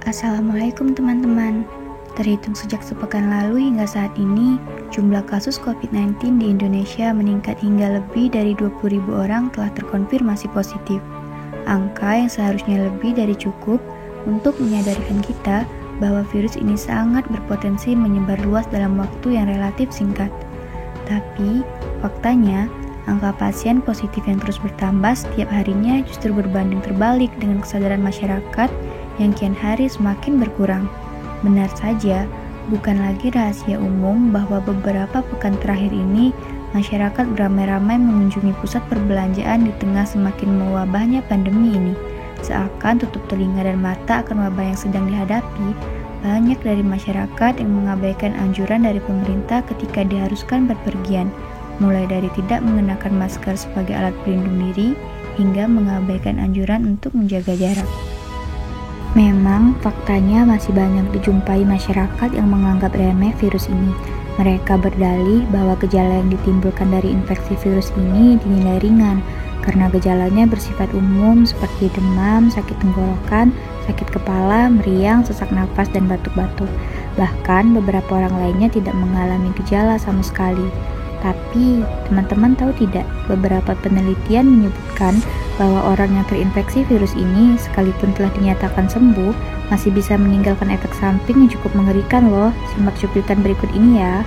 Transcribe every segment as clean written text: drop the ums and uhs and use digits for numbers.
Assalamualaikum teman-teman. Terhitung sejak sepekan lalu hingga saat ini, jumlah kasus COVID-19 di Indonesia meningkat hingga lebih dari 20.000 orang telah terkonfirmasi positif. Angka yang seharusnya lebih dari cukup untuk menyadarkan kita bahwa virus ini sangat berpotensi menyebar luas dalam waktu yang relatif singkat. Tapi, faktanya, angka pasien positif yang terus bertambah setiap harinya justru berbanding terbalik dengan kesadaran masyarakat yang kian hari semakin berkurang. Benar saja, bukan lagi rahasia umum bahwa beberapa pekan terakhir ini masyarakat beramai-ramai mengunjungi pusat perbelanjaan di tengah semakin mewabahnya pandemi ini. Seakan tutup telinga dan mata akan wabah yang sedang dihadapi, banyak dari masyarakat yang mengabaikan anjuran dari pemerintah ketika diharuskan berpergian, mulai dari tidak mengenakan masker sebagai alat pelindung diri, hingga mengabaikan anjuran untuk menjaga jarak. Memang, faktanya masih banyak dijumpai masyarakat yang menganggap remeh virus ini. Mereka berdalih bahwa gejala yang ditimbulkan dari infeksi virus ini dinilai ringan, karena gejalanya bersifat umum seperti demam, sakit tenggorokan, sakit kepala, meriang, sesak napas, dan batuk-batuk. Bahkan, beberapa orang lainnya tidak mengalami gejala sama sekali. Tapi, teman-teman tahu tidak, beberapa penelitian menyebutkan bahwa orang yang terinfeksi virus ini, sekalipun telah dinyatakan sembuh, masih bisa meninggalkan efek samping yang cukup mengerikan loh. Simak cuplikan berikut ini ya.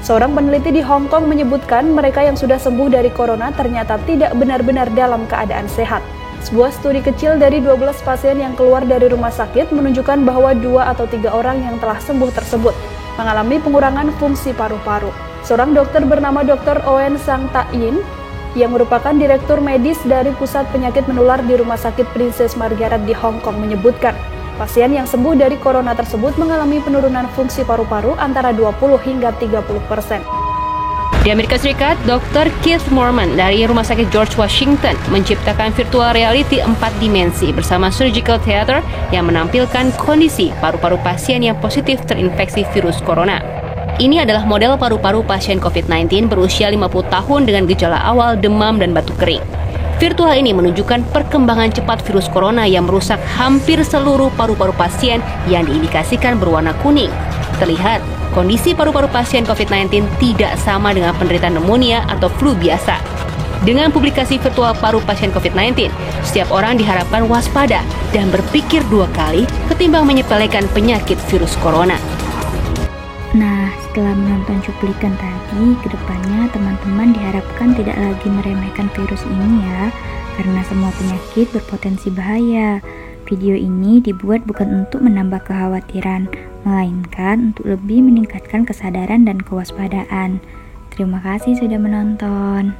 Seorang peneliti di Hong Kong menyebutkan mereka yang sudah sembuh dari corona ternyata tidak benar-benar dalam keadaan sehat. Sebuah studi kecil dari 12 pasien yang keluar dari rumah sakit menunjukkan bahwa 2 atau 3 orang yang telah sembuh tersebut mengalami pengurangan fungsi paru-paru. Seorang dokter bernama Dr. Owen Sang Tak Yin, yang merupakan direktur medis dari Pusat Penyakit Menular di Rumah Sakit Princess Margaret di Hong Kong menyebutkan, pasien yang sembuh dari corona tersebut mengalami penurunan fungsi paru-paru antara 20 hingga 30%. Di Amerika Serikat, Dr. Keith Morman dari Rumah Sakit George Washington menciptakan virtual reality 4 dimensi bersama surgical theater yang menampilkan kondisi paru-paru pasien yang positif terinfeksi virus corona. Ini adalah model paru-paru pasien COVID-19 berusia 50 tahun dengan gejala awal demam dan batuk kering. Virtual ini menunjukkan perkembangan cepat virus corona yang merusak hampir seluruh paru-paru pasien yang diindikasikan berwarna kuning. Terlihat, kondisi paru-paru pasien COVID-19 tidak sama dengan penderita pneumonia atau flu biasa. Dengan publikasi virtual paru pasien COVID-19, setiap orang diharapkan waspada dan berpikir 2 kali ketimbang menyepelekan penyakit virus corona. Nah, setelah menonton cuplikan tadi, kedepannya teman-teman diharapkan tidak lagi meremehkan virus ini ya, karena semua penyakit berpotensi bahaya. Video ini dibuat bukan untuk menambah kekhawatiran, melainkan untuk lebih meningkatkan kesadaran dan kewaspadaan. Terima kasih sudah menonton.